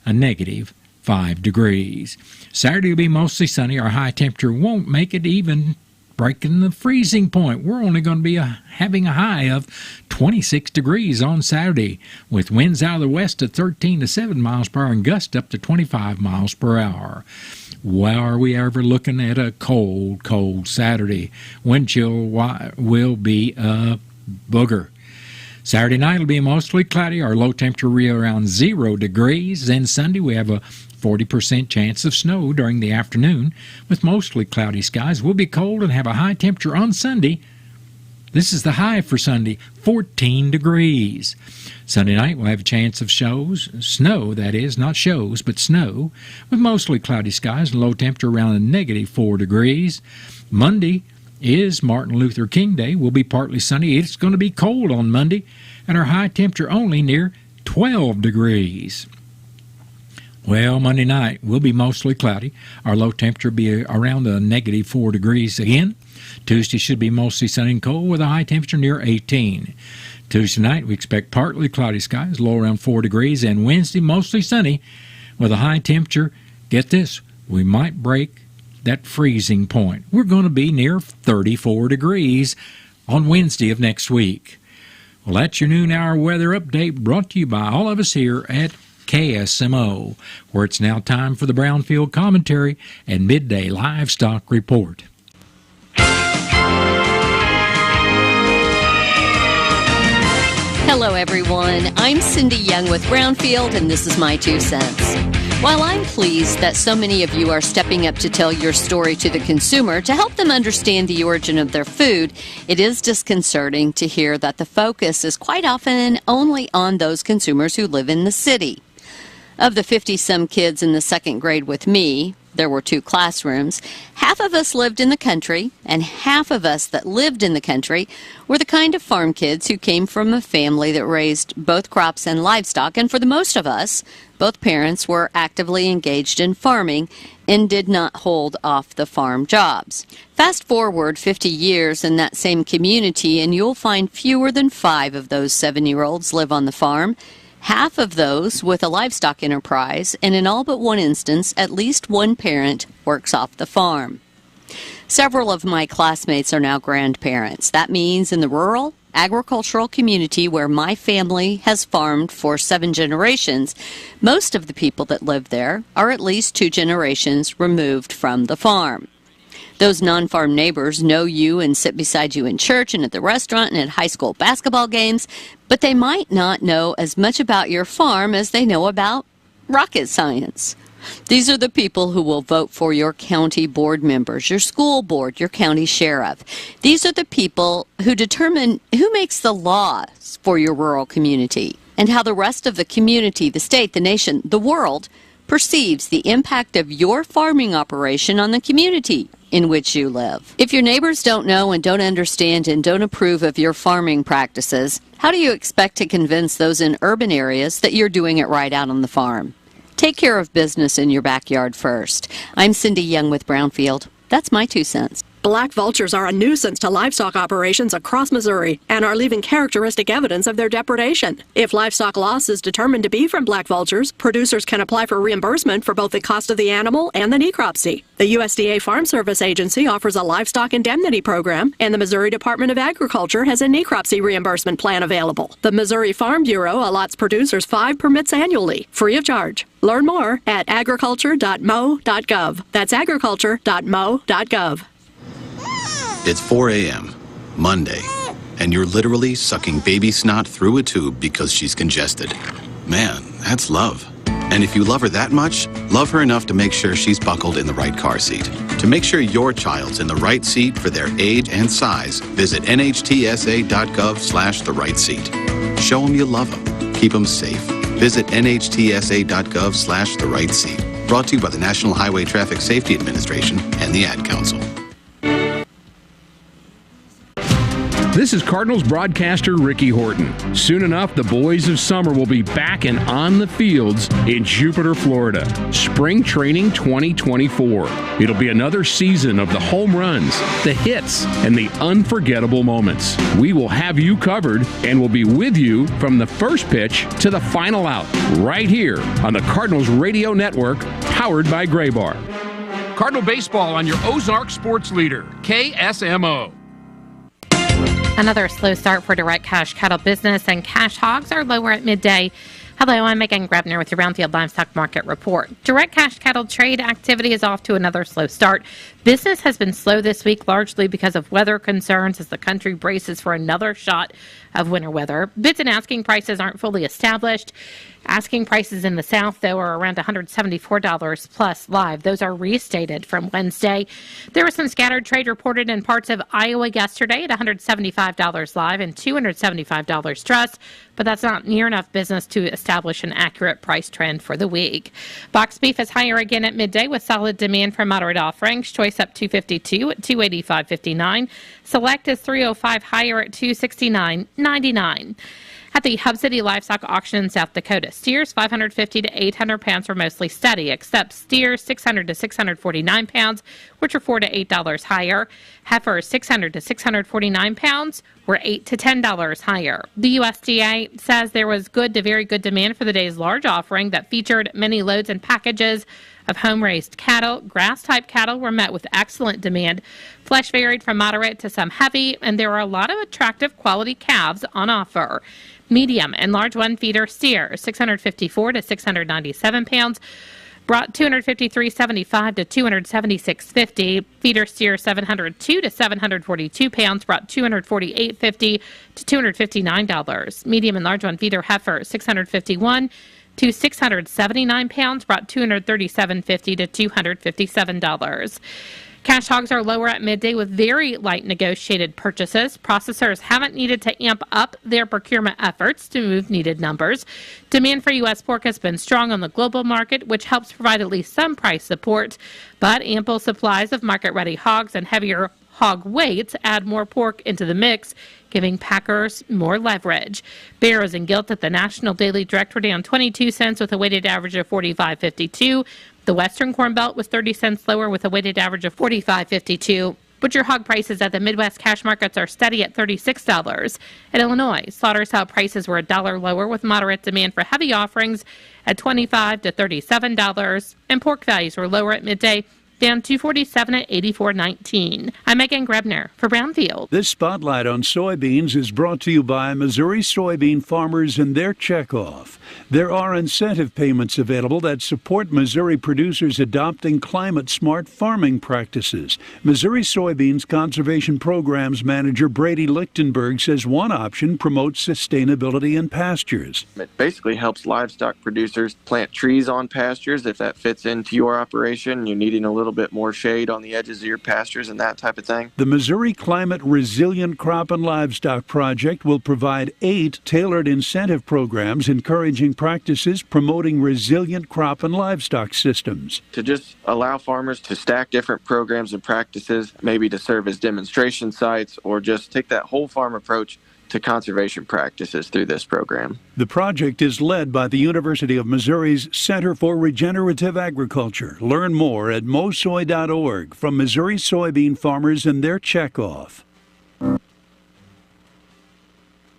a negative 5 degrees. Saturday will be mostly sunny. Our high temperature won't make it even breaking the freezing point. We're only going to be having a high of 26 degrees on Saturday, with winds out of the west at 13 to 7 miles per hour and gusts up to 25 miles per hour. Well, are we ever looking at a cold, cold Saturday? Wind chill will be a booger. Saturday night will be mostly cloudy. Our low temperature will be around 0 degrees. Then Sunday we have a 40% chance of snow during the afternoon with mostly cloudy skies. We'll be cold and have a high temperature on Sunday. This is the high for Sunday, 14 degrees. Sunday night we'll have a chance of snow, that is, not shows, but snow, with mostly cloudy skies and low temperature around a negative 4 degrees. Monday is Martin Luther King Day. Will be partly sunny. It's going to be cold on Monday, and our high temperature only near 12 degrees. Well, Monday night will be mostly cloudy. Our low temperature will be around a negative 4 degrees again. Tuesday should be mostly sunny and cold with a high temperature near 18. Tuesday night we expect partly cloudy skies, low around 4 degrees, and Wednesday mostly sunny with a high temperature. Get this, we might break that freezing point. We're going to be near 34 degrees on Wednesday of next week. Well, that's your noon hour weather update brought to you by all of us here at KSMO, where it's now time for the Brownfield Commentary and Midday Livestock Report. Hello, everyone. I'm Cindy Young with Brownfield, and this is my 2 cents. While I'm pleased that so many of you are stepping up to tell your story to the consumer to help them understand the origin of their food, it is disconcerting to hear that the focus is quite often only on those consumers who live in the city. Of the 50-some kids in the second grade with me, there were 2 classrooms, half of us lived in the country, and half of us that lived in the country were the kind of farm kids who came from a family that raised both crops and livestock, and for the most of us, both parents were actively engaged in farming and did not hold off the farm jobs. Fast forward 50 years in that same community, and you'll find fewer than 5 of those 7-year-olds live on the farm. Half of those with a livestock enterprise, and in all but one instance, at least one parent works off the farm. Several of my classmates are now grandparents. That means in the rural, agricultural community where my family has farmed for 7 generations, most of the people that live there are at least 2 generations removed from the farm. Those non-farm neighbors know you and sit beside you in church and at the restaurant and at high school basketball games, but they might not know as much about your farm as they know about rocket science. These are the people who will vote for your county board members, your school board, your county sheriff. These are the people who determine who makes the laws for your rural community and how the rest of the community, the state, the nation, the world perceives the impact of your farming operation on the community in which you live. If your neighbors don't know and don't understand and don't approve of your farming practices, how do you expect to convince those in urban areas that you're doing it right out on the farm? Take care of business in your backyard first. I'm Cindy Young with Brownfield. That's my 2 cents. Black vultures are a nuisance to livestock operations across Missouri and are leaving characteristic evidence of their depredation. If livestock loss is determined to be from black vultures, producers can apply for reimbursement for both the cost of the animal and the necropsy. The USDA Farm Service Agency offers a livestock indemnity program, and the Missouri Department of Agriculture has a necropsy reimbursement plan available. The Missouri Farm Bureau allots producers 5 permits annually, free of charge. Learn more at agriculture.mo.gov. That's agriculture.mo.gov. It's 4 a.m., Monday, and you're literally sucking baby snot through a tube because she's congested. Man, that's love. And if you love her that much, love her enough to make sure she's buckled in the right car seat. To make sure your child's in the right seat for their age and size, visit nhtsa.gov/the right seat. Show them you love them. Keep them safe. Visit nhtsa.gov/the right seat. Brought to you by the National Highway Traffic Safety Administration and the Ad Council. This is Cardinals broadcaster Ricky Horton. Soon enough, the boys of summer will be back and on the fields in Jupiter, Florida. Spring Training 2024. It'll be another season of the home runs, the hits, and the unforgettable moments. We will have you covered and will be with you from the first pitch to the final out, right here on the Cardinals Radio Network, powered by Graybar. Cardinal Baseball on your Ozark sports leader, KSMO. Another slow start for direct cash cattle business, and cash hogs are lower at midday. Hello, I'm Megan Grebner with your Brownfield Livestock Market Report. Direct cash cattle trade activity is off to another slow start. Business has been slow this week, largely because of weather concerns as the country braces for another shot of winter weather. Bids and asking prices aren't fully established. Asking prices in the South, though, are around $174 plus live. Those are restated from Wednesday. There was some scattered trade reported in parts of Iowa yesterday at $175 live and $275 truss, but that's not near enough business to establish an accurate price trend for the week. Box beef is higher again at midday with solid demand for moderate offerings. Choice up $252 at $285.59. Select is $305 higher at $269.99. At the Hub City Livestock Auction in South Dakota, steers 550 to 800 pounds were mostly steady, except steers 600 to 649 pounds, which are $4 to $8 higher. Heifers 600 to 649 pounds were $8 to $10 higher. The USDA says there was good to very good demand for the day's large offering that featured many loads and packages of home-raised cattle. Grass-type cattle were met with excellent demand. Flesh varied from moderate to some heavy, and there were a lot of attractive quality calves on offer. Medium and large one-feeder steers, 654 to 697 pounds, brought 253.75 to 276.50. Feeder steer 702 to 742 pounds, brought 248.50 to $259. Medium and large one-feeder heifer 651 to 679 pounds, brought $237.50 to $257. Cash hogs are lower at midday with very light negotiated purchases. Processors haven't needed to amp up their procurement efforts to move needed numbers. Demand for U.S. pork has been strong on the global market, which helps provide at least some price support. But ample supplies of market-ready hogs and heavier hog weights add more pork into the mix, giving packers more leverage. Barrows and gilt at the National Daily Direct were down 22 cents with a weighted average of 45.52. The Western Corn Belt was 30 cents lower with a weighted average of 45.52. Butcher hog prices at the Midwest cash markets are steady at $36. In Illinois, slaughter sale prices were $1 lower with moderate demand for heavy offerings at $25 to $37. And pork values were lower at midday, down $247 at $84.19. I'm Megan Grebner for Brownfield. This spotlight on soybeans is brought to you by Missouri soybean farmers and their checkoff. There are incentive payments available that support Missouri producers adopting climate-smart farming practices. Missouri Soybeans Conservation Programs Manager Brady Lichtenberg says one option promotes sustainability in pastures. It basically helps livestock producers plant trees on pastures if that fits into your operation. You're needing a little bit more shade on the edges of your pastures and that type of thing. The Missouri Climate Resilient Crop and Livestock Project will provide 8 tailored incentive programs encouraging practices promoting resilient crop and livestock systems. To just allow farmers to stack different programs and practices, maybe to serve as demonstration sites, or just take that whole farm approach to conservation practices through this program. The project is led by the University of Missouri's Center for Regenerative Agriculture. Learn more at mosoy.org from Missouri soybean farmers and their checkoff.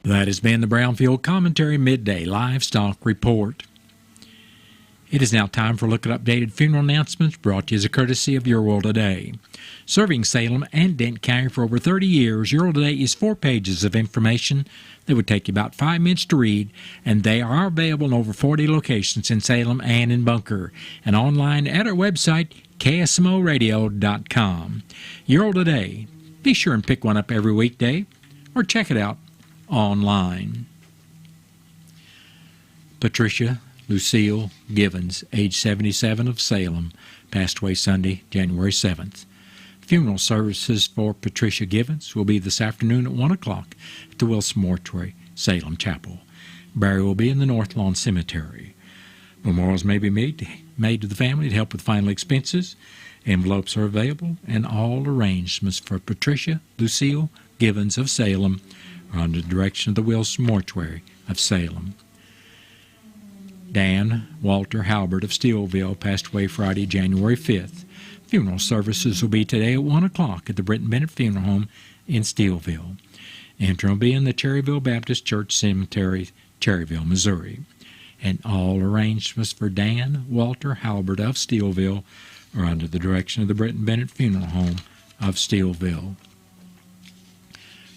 That has been the Brownfield Commentary Midday Livestock Report. It is now time for a look at updated funeral announcements brought to you as a courtesy of Your World Today. Serving Salem and Dent County for over 30 years, Your World Today is 4 pages of information that would take you about 5 minutes to read, and they are available in over 40 locations in Salem and in Bunker, and online at our website, ksmoradio.com. Your World Today. Be sure and pick one up every weekday, or check it out online. Patricia Lucille Givens, age 77, of Salem, passed away Sunday, January 7th. Funeral services for Patricia Givens will be this afternoon at 1 o'clock at the Wilson Mortuary, Salem Chapel. Burial will be in the North Lawn Cemetery. Memorials may be made to the family to help with final expenses. Envelopes are available, and all arrangements for Patricia Lucille Givens of Salem are under the direction of the Wilson Mortuary of Salem. Dan Walter Halbert of Steelville passed away Friday, January 5th. Funeral services will be today at 1 o'clock at the Britton Bennett Funeral Home in Steelville. Entering will be in the Cherryville Baptist Church Cemetery, Cherryville, Missouri. And all arrangements for Dan Walter Halbert of Steelville are under the direction of the Britton Bennett Funeral Home of Steelville.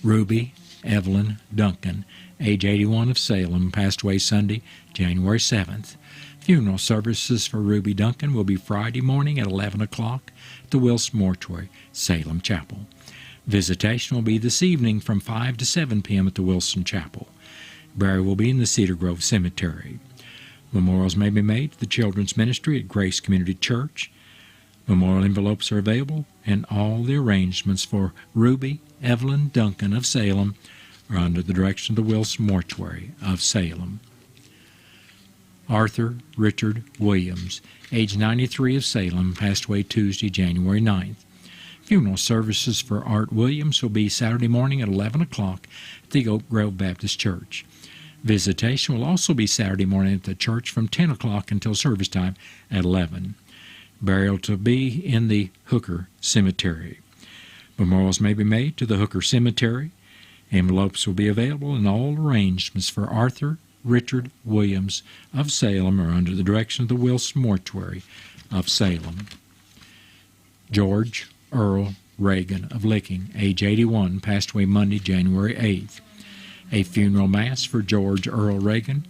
Ruby Evelyn Duncan, age 81 of Salem, passed away Sunday, January 7th. Funeral services for Ruby Duncan will be Friday morning at 11 o'clock at the Wilson Mortuary, Salem Chapel. Visitation will be this evening from 5 to 7 p.m. at the Wilson Chapel. Burial will be in the Cedar Grove Cemetery. Memorials may be made to the Children's Ministry at Grace Community Church. Memorial envelopes are available, and all the arrangements for Ruby Evelyn Duncan of Salem are under the direction of the Wilson Mortuary of Salem. Arthur Richard Williams, age 93 of Salem, passed away Tuesday, January 9th. Funeral services for Art Williams will be Saturday morning at 11 o'clock at the Oak Grove Baptist Church. Visitation will also be Saturday morning at the church from 10 o'clock until service time at 11. Burial to be in the Hooker Cemetery. Memorials may be made to the Hooker Cemetery. Envelopes will be available, and all arrangements for Arthur Richard Williams of Salem are under the direction of the Wilson Mortuary of Salem. George Earl Reagan of Licking, age 81, passed away Monday, January 8th. A funeral mass for George Earl Reagan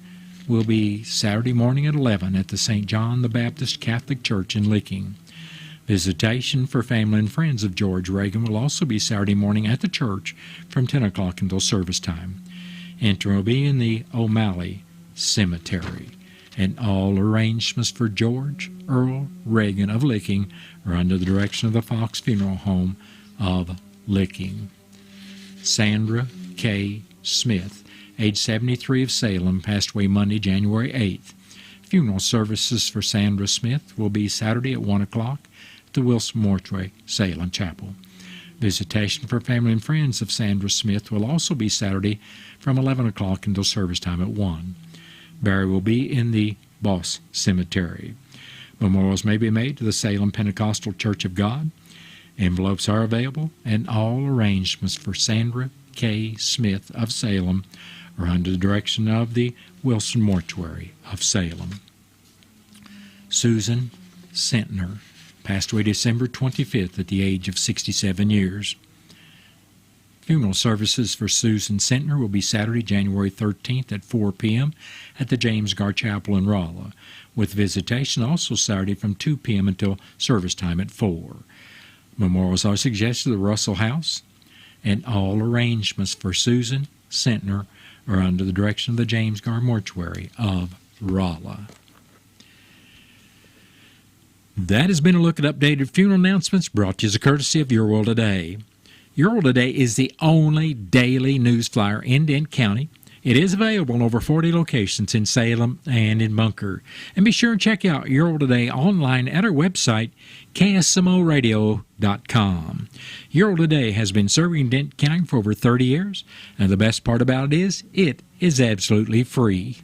will be Saturday morning at 11 at the St. John the Baptist Catholic Church in Licking. Visitation for family and friends of George Reagan will also be Saturday morning at the church from 10 o'clock until service time. Entering will be in the O'Malley Cemetery. And all arrangements for George Earl Reagan of Licking are under the direction of the Fox Funeral Home of Licking. Sandra K. Smith, age 73 of Salem, passed away Monday, January 8th. Funeral services for Sandra Smith will be Saturday at 1 o'clock at the Wilson Mortuary, Salem Chapel. Visitation for family and friends of Sandra Smith will also be Saturday from 11 o'clock until service time at 1. Burial will be in the Boss Cemetery. Memorials may be made to the Salem Pentecostal Church of God. Envelopes are available, and all arrangements for Sandra K. Smith of Salem are under the direction of the Wilson Mortuary of Salem. Susan Sentner passed away December 25th at the age of 67 years. Funeral services for Susan Sentner will be Saturday, January 13th at 4 p.m. at the James Gar Chapel in Rolla, with visitation also Saturday from 2 p.m. until service time at 4. Memorials are suggested at the Russell House, and all arrangements for Susan Sentner are under the direction of the James Gar Mortuary of Rolla. That has been a look at updated funeral announcements brought to you as a courtesy of Your World Today. Your World Today is the only daily news flyer in Dent County. It is available in over 40 locations in Salem and in Bunker. And be sure and check out Your World Today online at our website, KSMOradio.com. Your World Today has been serving Dent County for over 30 years, and the best part about it is absolutely free.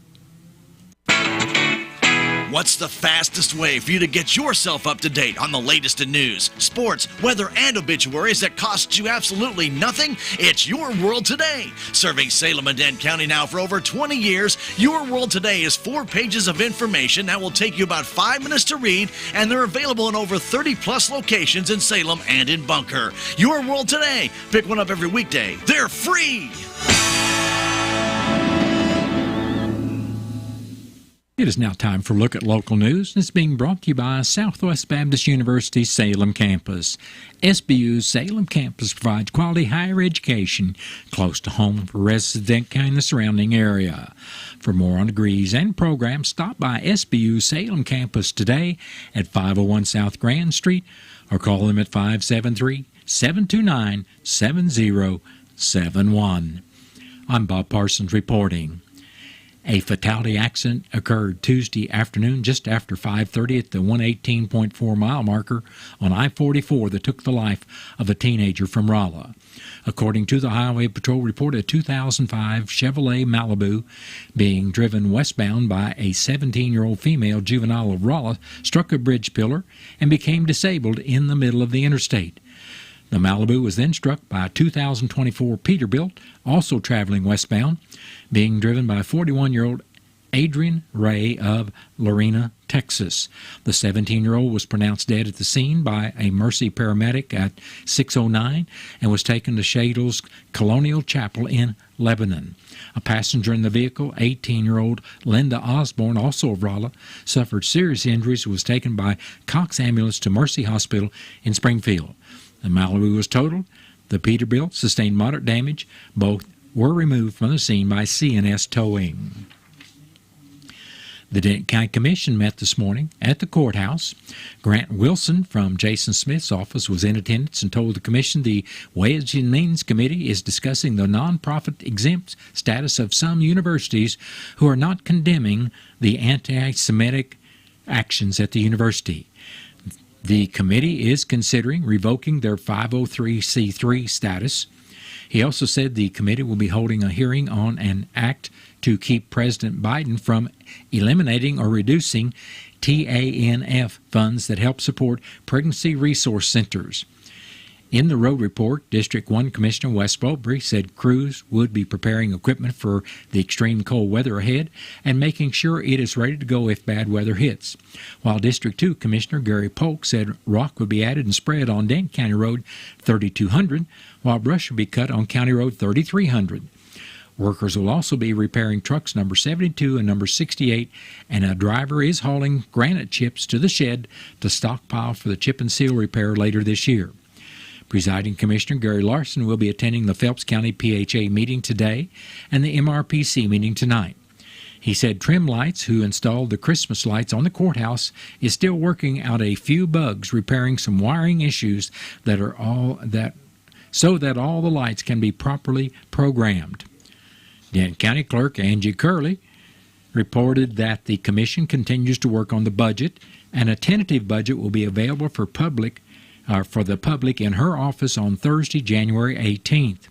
What's the fastest way for you to get yourself up to date on the latest in news, sports, weather, and obituaries that costs you absolutely nothing? It's Your World Today. Serving Salem and Dent County now for over 20 years, Your World Today is 4 pages of information that will take you about 5 minutes to read, and they're available in over 30-plus locations in Salem and in Bunker. Your World Today. Pick one up every weekday. They're free. It is now time for a look at local news, and it's being brought to you by Southwest Baptist University Salem Campus. SBU's Salem Campus provides quality higher education close to home for residents of Dent County and the surrounding area. For more on degrees and programs, stop by SBU's Salem Campus today at 501 South Grand Street or call them at 573-729-7071. I'm Bob Parsons reporting. A fatality accident occurred Tuesday afternoon just after 5:30 at the 118.4 mile marker on I-44 that took the life of a teenager from Rolla. According to the Highway Patrol report, a 2005 Chevrolet Malibu being driven westbound by a 17-year-old female juvenile of Rolla struck a bridge pillar and became disabled in the middle of the interstate. The Malibu was then struck by a 2024 Peterbilt, also traveling westbound, being driven by 41-year-old Adrian Ray of Lorena, Texas. The 17-year-old was pronounced dead at the scene by a Mercy paramedic at 6:09 and was taken to Shadle's Colonial Chapel in Lebanon. A passenger in the vehicle, 18-year-old Linda Osborne, also of Rolla, suffered serious injuries and was taken by Cox Ambulance to Mercy Hospital in Springfield. The Malibu was totaled. The Peterbilt sustained moderate damage. Both were removed from the scene by CNS Towing. The Denton County Commission met this morning at the courthouse. Grant Wilson from Jason Smith's office was in attendance and told the Commission the Ways and Means Committee is discussing the nonprofit exempt status of some universities who are not condemning the anti-Semitic actions at the university. The committee is considering revoking their 503c3 status. He also said the committee will be holding a hearing on an act to keep President Biden from eliminating or reducing TANF funds that help support pregnancy resource centers. In the road report, District 1 Commissioner Wes Bowlbury said crews would be preparing equipment for the extreme cold weather ahead and making sure it is ready to go if bad weather hits. While District 2 Commissioner Gary Polk said rock would be added and spread on Denton County Road 3200, while brush would be cut on County Road 3300. Workers will also be repairing trucks number 72 and number 68, and a driver is hauling granite chips to the shed to stockpile for the chip and seal repair later this year. Presiding Commissioner Gary Larson will be attending the Phelps County PHA meeting today and the MRPC meeting tonight. He said Trim Lights, who installed the Christmas lights on the courthouse, is still working out a few bugs, repairing some wiring issues so that all the lights can be properly programmed. Denton County Clerk Angie Curley reported that the Commission continues to work on the budget, and a tentative budget will be available for the public in her office on Thursday, January 18th.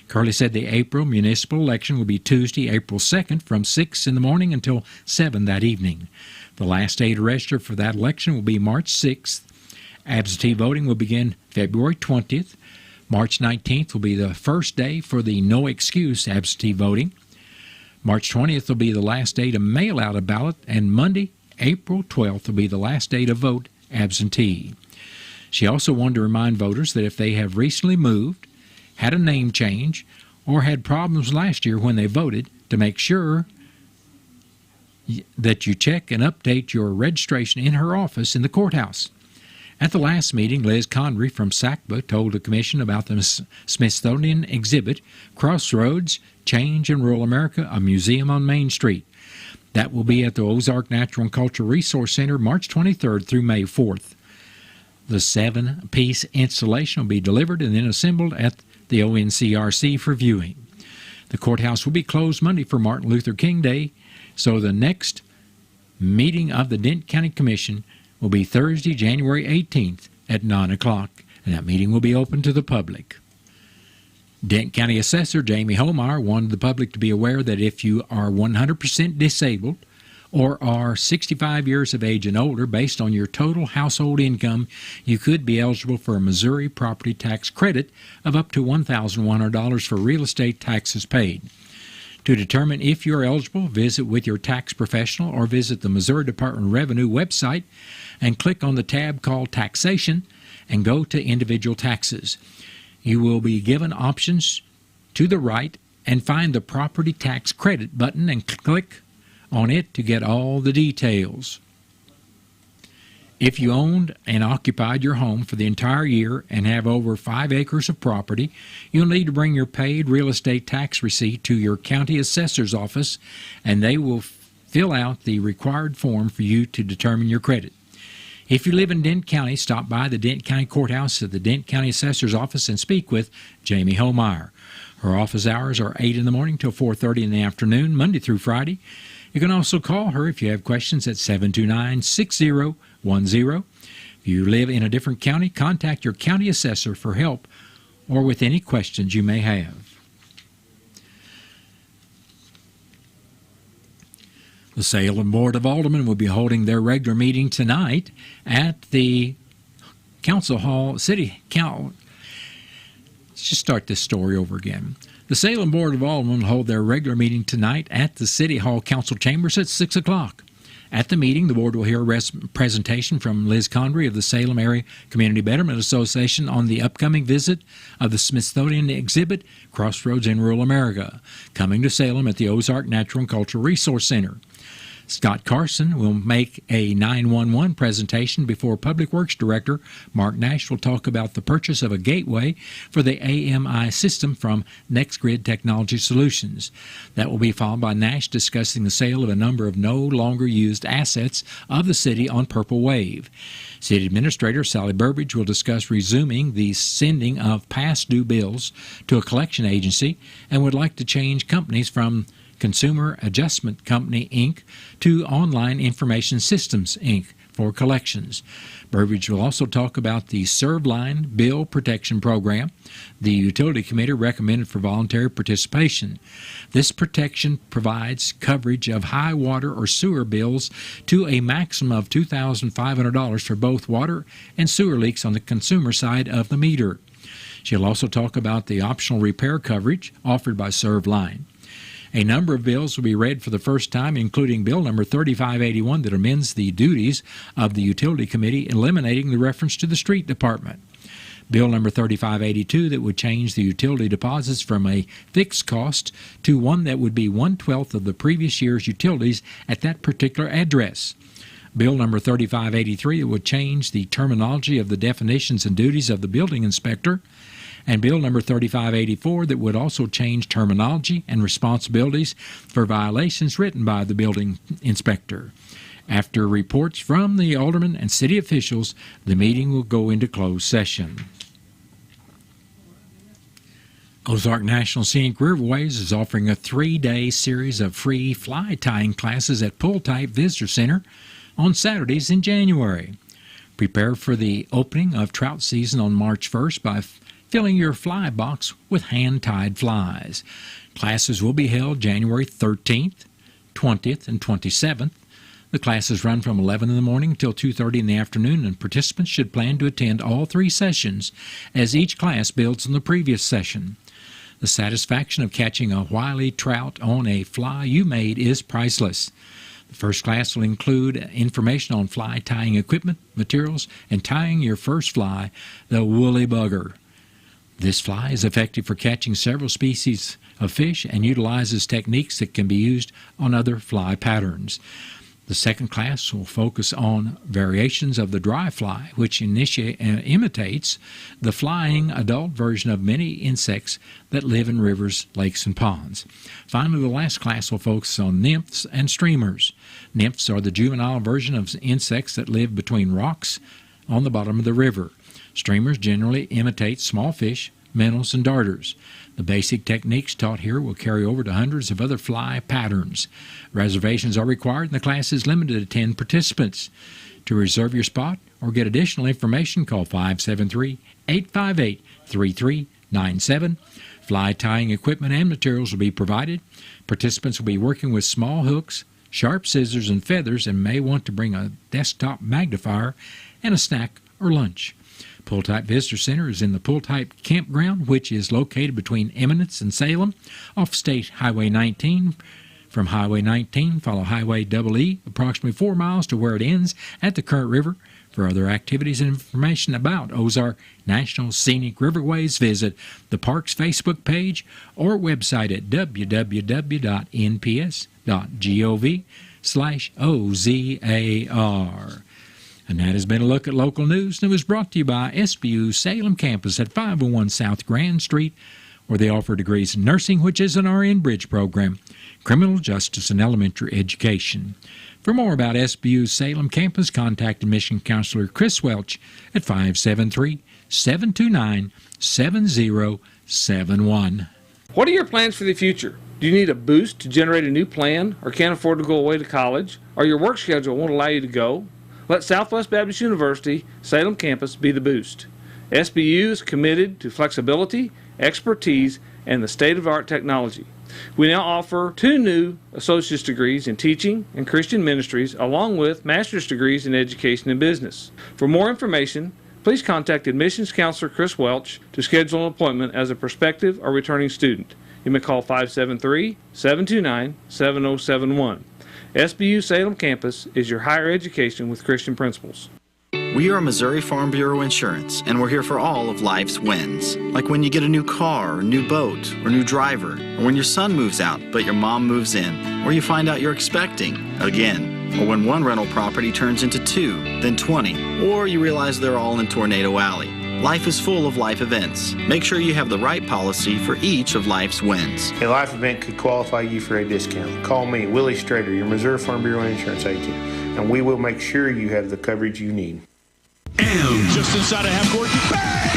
Curley said the April municipal election will be Tuesday, April 2nd from 6 in the morning until 7 that evening. The last day to register for that election will be March 6th. Absentee voting will begin February 20th. March 19th will be the first day for the no-excuse absentee voting. March 20th will be the last day to mail out a ballot, and Monday, April 12th will be the last day to vote absentee. She also wanted to remind voters that if they have recently moved, had a name change, or had problems last year when they voted, to make sure that you check and update your registration in her office in the courthouse. At the last meeting, Liz Conry from SACPA told the Commission about the Smithsonian exhibit, Crossroads, Change in Rural America, a Museum on Main Street. That will be at the Ozark Natural and Cultural Resource Center March 23rd through May 4th. The 7-piece installation will be delivered and then assembled at the ONCRC for viewing. The courthouse will be closed Monday for Martin Luther King Day, so the next meeting of the Denton County Commission will be Thursday, January 18th at 9 o'clock, and that meeting will be open to the public. Denton County Assessor Jamie Holmeyer wanted the public to be aware that if you are 100% disabled or are 65 years of age and older, based on your total household income, you could be eligible for a Missouri property tax credit of up to $1,100 for real estate taxes paid. To determine if you are eligible, visit with your tax professional or visit the Missouri Department of Revenue website and click on the tab called Taxation and go to Individual Taxes. You will be given options to the right and find the Property Tax Credit button and click on it to get all the details. If you owned and occupied your home for the entire year and have over 5 acres of property, you'll need to bring your paid real estate tax receipt to your county assessor's office, and they will fill out the required form for you to determine your credit. If you live in Denton County, stop by the Denton County Courthouse at the Denton County Assessor's Office and speak with Jamie Holmeyer. Her office hours are 8 in the morning till 4:30 in the afternoon, Monday through Friday. You can also call her if you have questions at 729-6010. If you live in a different county, contact your county assessor for help or with any questions you may have. The Salem Board of Aldermen will be holding their regular meeting tonight at the Council Hall, City Council. Let's just start this story over again. The Salem Board of Aldermen will hold their regular meeting tonight at the City Hall Council Chambers at 6 o'clock. At the meeting, the board will hear a presentation from Liz Condry of the Salem Area Community Betterment Association on the upcoming visit of the Smithsonian exhibit, Crossroads in Rural America, coming to Salem at the Ozark Natural and Cultural Resource Center. Scott Carson will make a 911 presentation before Public Works Director Mark Nash will talk about the purchase of a gateway for the AMI system from NextGrid Technology Solutions. That will be followed by Nash discussing the sale of a number of no longer used assets of the city on Purple Wave. City Administrator Sally Burbridge will discuss resuming the sending of past due bills to a collection agency and would like to change companies from Consumer Adjustment Company, Inc. to Online Information Systems, Inc. for collections. Burbridge will also talk about the ServLine Bill Protection Program. The Utility Committee recommended for voluntary participation. This protection provides coverage of high water or sewer bills to a maximum of $2,500 for both water and sewer leaks on the consumer side of the meter. She'll also talk about the optional repair coverage offered by ServLine. A number of bills will be read for the first time, including Bill number 3581 that amends the duties of the Utility Committee, eliminating the reference to the Street Department. Bill number 3582 that would change the utility deposits from a fixed cost to one that would be 1/12 of the previous year's utilities at that particular address. Bill number 3583 that would change the terminology of the definitions and duties of the building inspector. And Bill number 3584 that would also change terminology and responsibilities for violations written by the building inspector. After reports from the aldermen and city officials, the meeting will go into closed session. Ozark National Scenic Riverways is offering a 3-day series of free fly tying classes at Pull Type Visitor Center on Saturdays in January. Prepare for the opening of trout season on March 1st by filling your fly box with hand-tied flies. Classes will be held January 13th, 20th, and 27th. The classes run from 11 in the morning until 2:30 in the afternoon, and participants should plan to attend all 3 sessions, as each class builds on the previous session. The satisfaction of catching a wily trout on a fly you made is priceless. The first class will include information on fly tying equipment, materials, and tying your first fly, the woolly bugger. This fly is effective for catching several species of fish and utilizes techniques that can be used on other fly patterns. The second class will focus on variations of the dry fly, which imitates the flying adult version of many insects that live in rivers, lakes, and ponds. Finally, the last class will focus on nymphs and streamers. Nymphs are the juvenile version of insects that live between rocks on the bottom of the river. Streamers generally imitate small fish, minnows, and darters. The basic techniques taught here will carry over to hundreds of other fly patterns. Reservations are required, and the class is limited to 10 participants. To reserve your spot or get additional information, call 573-858-3397. Fly tying equipment and materials will be provided. Participants will be working with small hooks, sharp scissors, and feathers, and may want to bring a desktop magnifier and a snack or lunch. Pull Type Visitor Center is in the Pull Type Campground, which is located between Eminence and Salem, off State Highway 19. From Highway 19, follow Highway EE, approximately 4 miles to where it ends at the Current River. For other activities and information about Ozark National Scenic Riverways, visit the park's Facebook page or website at www.nps.gov/OZAR. And that has been a look at local news, and it was brought to you by SBU Salem Campus at 501 South Grand Street, where they offer degrees in nursing, which is an RN Bridge program, criminal justice, and elementary education. For more about SBU's Salem Campus, contact admission counselor Chris Welch at 573-729-7071. What are your plans for the future? Do you need a boost to generate a new plan or can't afford to go away to college? Or your work schedule won't allow you to go? Let Southwest Baptist University, Salem campus be the boost. SBU is committed to flexibility, expertise, and the state-of-the-art technology. We now offer 2 new associate's degrees in teaching and Christian ministries, along with master's degrees in education and business. For more information, please contact admissions counselor Chris Welch to schedule an appointment as a prospective or returning student. You may call 573-729-7071. SBU Salem campus is your higher education with Christian principles. We are Missouri Farm Bureau Insurance, and we're here for all of life's wins. Like when you get a new car, or new boat, or new driver, or when your son moves out, but your mom moves in, or you find out you're expecting again, or when one rental property turns into 2, then 20, or you realize they're all in Tornado Alley. Life is full of life events. Make sure you have the right policy for each of life's wins. A life event could qualify you for a discount. Call me, Willie Strader, your Missouri Farm Bureau Insurance agent, and we will make sure you have the coverage you need. And just inside of half court, bang!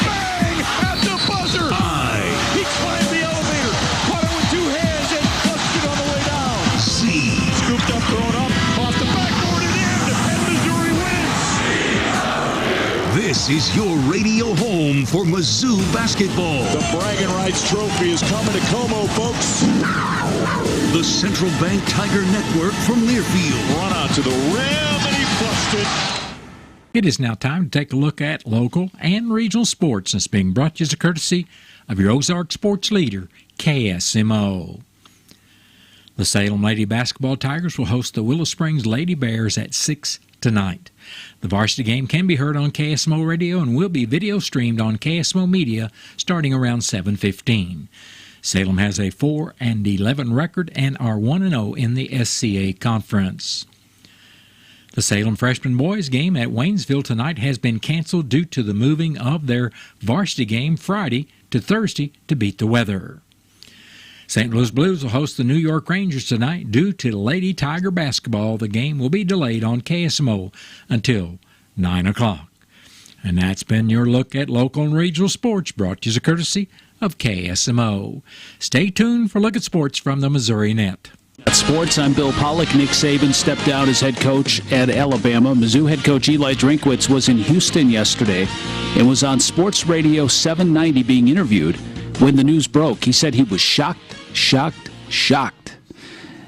Bang! At the buzzer! He climbed the elevator, caught it with 2 hands, and pushed it on the way down. C. Scooped up, thrown up, off the backboard and in, and Missouri wins! This is your radio home for Mizzou basketball. The bragging rights trophy is coming to Como, folks. The Central Bank Tiger Network from Learfield. Run out to the rim, and he flushed it. It is now time to take a look at local and regional sports. It's being brought to you as a courtesy of your Ozark sports leader, KSMO. The Salem Lady Basketball Tigers will host the Willow Springs Lady Bears at 6 tonight. The varsity game can be heard on KSMO Radio and will be video streamed on KSMO Media starting around 7:15. Salem has a 4-11 record and are 1-0 in the SCA Conference. The Salem freshman boys game at Waynesville tonight has been canceled due to the moving of their varsity game Friday to Thursday to beat the weather. St. Louis Blues will host the New York Rangers tonight due to Lady Tiger basketball. The game will be delayed on KSMO until 9 o'clock. And that's been your look at local and regional sports, brought to you as a courtesy of KSMO. Stay tuned for Look at Sports from the Missouri Net. At Sports, I'm Bill Pollock. Nick Saban stepped down as head coach at Alabama. Mizzou head coach Eli Drinkwitz was in Houston yesterday and was on Sports Radio 790 being interviewed when the news broke. He said he was shocked.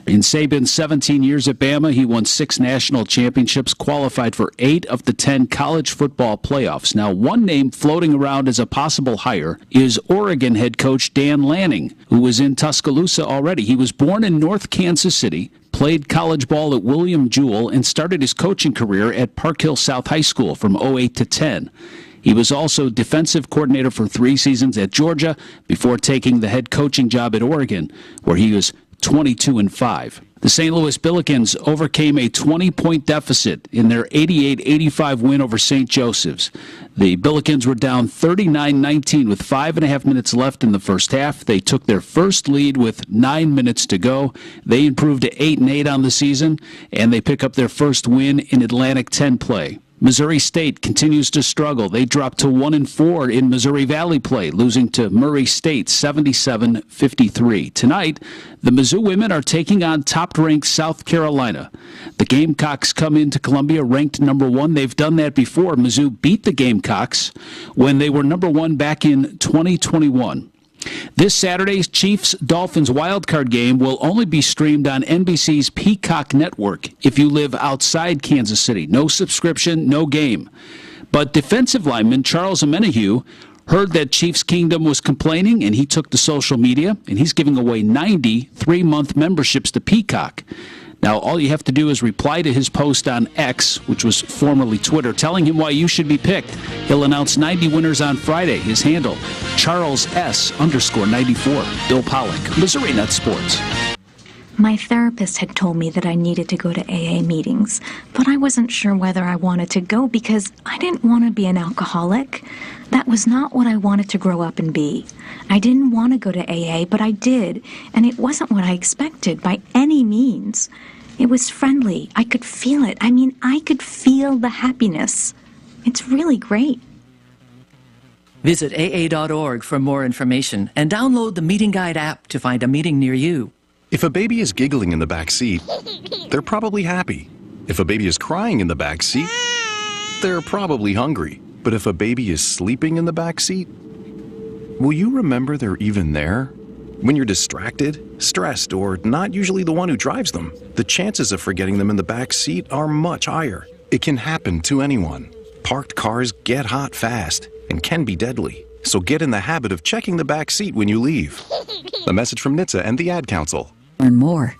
In Saban's 17 years at Bama, he won 6 national championships, qualified for 8 of the 10 college football playoffs. Now, one name floating around as a possible hire is Oregon head coach Dan Lanning, who was in Tuscaloosa already. He was born in North Kansas City, played college ball at William Jewell, and started his coaching career at Park Hill South High School from 08 to 10. He was also defensive coordinator for 3 seasons at Georgia before taking the head coaching job at Oregon, where he was 22-5. The St. Louis Billikens overcame a 20-point deficit in their 88-85 win over St. Joseph's. The Billikens were down 39-19 with 5.5 minutes left in the first half. They took their first lead with 9 minutes to go. They improved to 8-8 on the season, and they pick up their first win in Atlantic 10 play. Missouri State continues to struggle. They dropped to 1-4 in Missouri Valley play, losing to Murray State 77-53. Tonight, the Mizzou women are taking on top-ranked South Carolina. The Gamecocks come into Columbia ranked number 1. They've done that before. Mizzou beat the Gamecocks when they were number 1 back in 2021. This Saturday's Chiefs-Dolphins wildcard game will only be streamed on NBC's Peacock network if you live outside Kansas City. No subscription, no game. But defensive lineman Charles Omenihu heard that Chiefs Kingdom was complaining, and he took to social media, and he's giving away 90 3-month memberships to Peacock. Now, all you have to do is reply to his post on X, which was formerly Twitter, telling him why you should be picked. He'll announce 90 winners on Friday. His handle, CharlesS_94. Bill Pollock, Missouri Net Sports. My therapist had told me that I needed to go to AA meetings, but I wasn't sure whether I wanted to go because I didn't want to be an alcoholic. That was not what I wanted to grow up and be. I didn't want to go to AA, but I did, and it wasn't what I expected by any means. It was friendly. I could feel it. I could feel the happiness. It's really great. Visit AA.org for more information and download the Meeting Guide app to find a meeting near you. If a baby is giggling in the back seat, they're probably happy. If a baby is crying in the back seat, they're probably hungry. But if a baby is sleeping in the back seat, will you remember they're even there? When you're distracted, stressed, or not usually the one who drives them, the chances of forgetting them in the back seat are much higher. It can happen to anyone. Parked cars get hot fast and can be deadly. So get in the habit of checking the back seat when you leave. A message from NHTSA and the Ad Council. Learn more.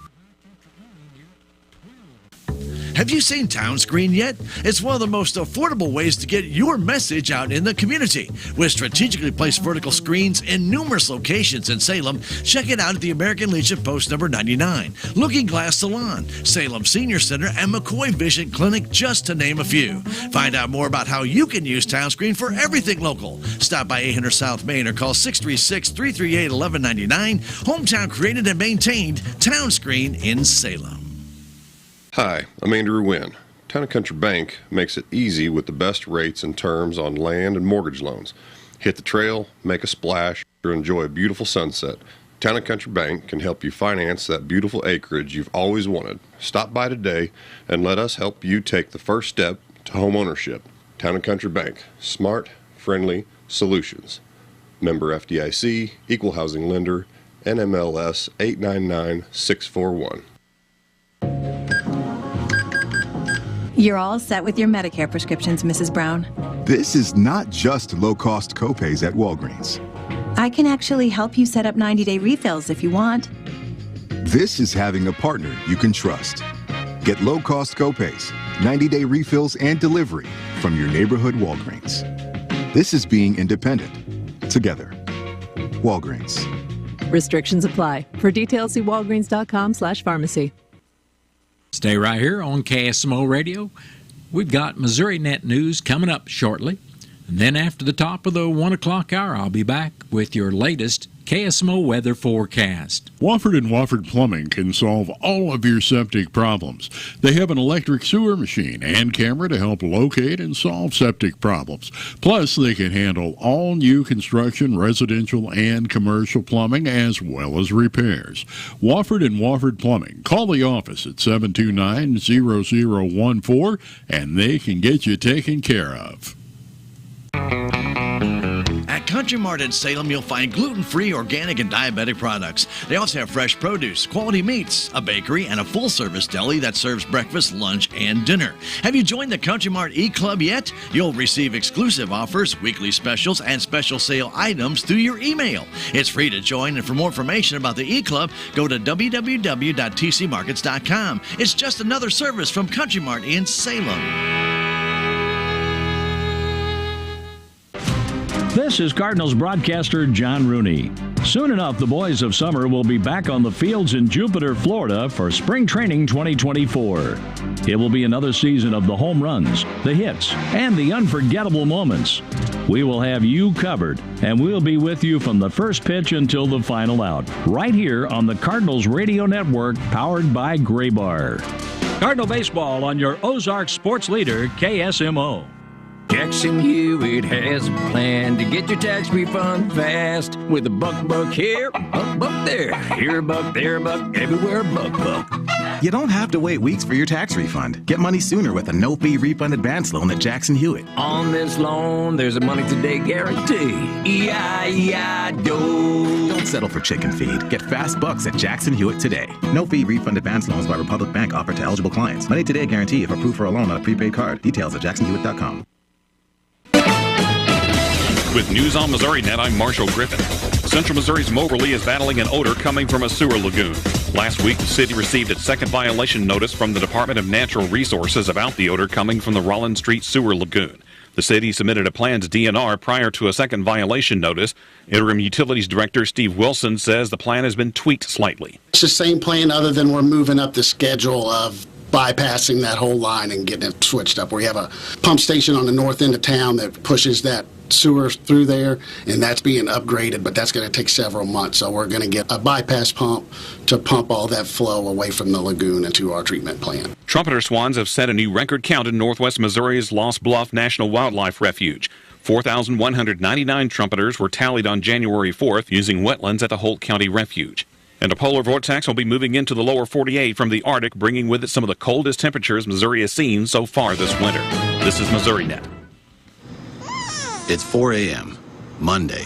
Have you seen Town Screen yet? It's one of the most affordable ways to get your message out in the community. With strategically placed vertical screens in numerous locations in Salem, check it out at the American Legion Post number 99, Looking Glass Salon, Salem Senior Center, and McCoy Vision Clinic, just to name a few. Find out more about how you can use Town Screen for everything local. Stop by 800 South Main or call 636-338-1199. Hometown created and maintained, Town Screen in Salem. Hi, I'm Andrew Wynn. Town & Country Bank makes it easy with the best rates and terms on land and mortgage loans. Hit the trail, make a splash, or enjoy a beautiful sunset. Town & Country Bank can help you finance that beautiful acreage you've always wanted. Stop by today and let us help you take the first step to home ownership. Town & Country Bank. Smart, friendly solutions. Member FDIC, Equal Housing Lender, NMLS 899641. You're all set with your Medicare prescriptions, Mrs. Brown. This is not just low-cost copays at Walgreens. I can actually help you set up 90-day refills if you want. This is having a partner you can trust. Get low-cost copays, 90-day refills, and delivery from your neighborhood Walgreens. This is being independent. Together. Walgreens. Restrictions apply. For details, see walgreens.com/pharmacy. Stay right here on KSMO Radio. We've got Missouri Net News coming up shortly. And then after the top of the 1 o'clock hour, I'll be back with your latest KSMO weather forecast. Wofford & Wofford Plumbing can solve all of your septic problems. They have an electric sewer machine and camera to help locate and solve septic problems. Plus, they can handle all new construction, residential, and commercial plumbing, as well as repairs. Wofford & Wofford Plumbing. Call the office at 729-0014, and they can get you taken care of. At Country Mart in Salem, you'll find gluten-free, organic, and diabetic products. They also have fresh produce, quality meats, a bakery, and a full-service deli that serves breakfast, lunch, and dinner. Have you joined the Country Mart e-Club yet? You'll receive exclusive offers, weekly specials, and special sale items through your email. It's free to join, and for more information about the e-Club, go to www.tcmarkets.com. It's just another service from Country Mart in Salem. This is Cardinals broadcaster John Rooney. Soon enough, the boys of summer will be back on the fields in Jupiter, Florida for Spring Training 2024. It will be another season of the home runs, the hits, and the unforgettable moments. We will have you covered, and we'll be with you from the first pitch until the final out, right here on the Cardinals Radio Network, powered by Graybar. Cardinal Baseball on your Ozark sports leader, KSMO. Jackson Hewitt has a plan to get your tax refund fast with a buck here, buck there. Here a buck, there a buck, everywhere buck. You don't have to wait weeks for your tax refund. Get money sooner with a no-fee refund advance loan at Jackson Hewitt. On this loan, there's a money today guarantee. E-I-E-I-DO. Don't settle for chicken feed. Get fast bucks at Jackson Hewitt today. No-fee refund advance loans by Republic Bank offered to eligible clients. Money today guarantee if approved for a loan on a prepaid card. Details at jacksonhewitt.com. With News on Missouri Net, I'm Marshall Griffin. Central Missouri's Moberly is battling an odor coming from a sewer lagoon. Last week, the city received its second violation notice from the Department of Natural Resources about the odor coming from the Rollins Street Sewer Lagoon. The city submitted a plan to DNR prior to a second violation notice. Interim Utilities Director Steve Wilson says the plan has been tweaked slightly. It's the same plan other than we're moving up the schedule of bypassing that whole line and getting it switched up. We have a pump station on the north end of town that pushes that sewer through there, and that's being upgraded, but that's going to take several months. So we're going to get a bypass pump to pump all that flow away from the lagoon into our treatment plant. Trumpeter swans have set a new record count in northwest Missouri's Lost Bluff National Wildlife Refuge. 4,199 trumpeters were tallied on January 4th using wetlands at the Holt County Refuge. And a polar vortex will be moving into the lower 48 from the Arctic, bringing with it some of the coldest temperatures Missouri has seen so far this winter. This is Missouri Net. It's 4 a.m., Monday.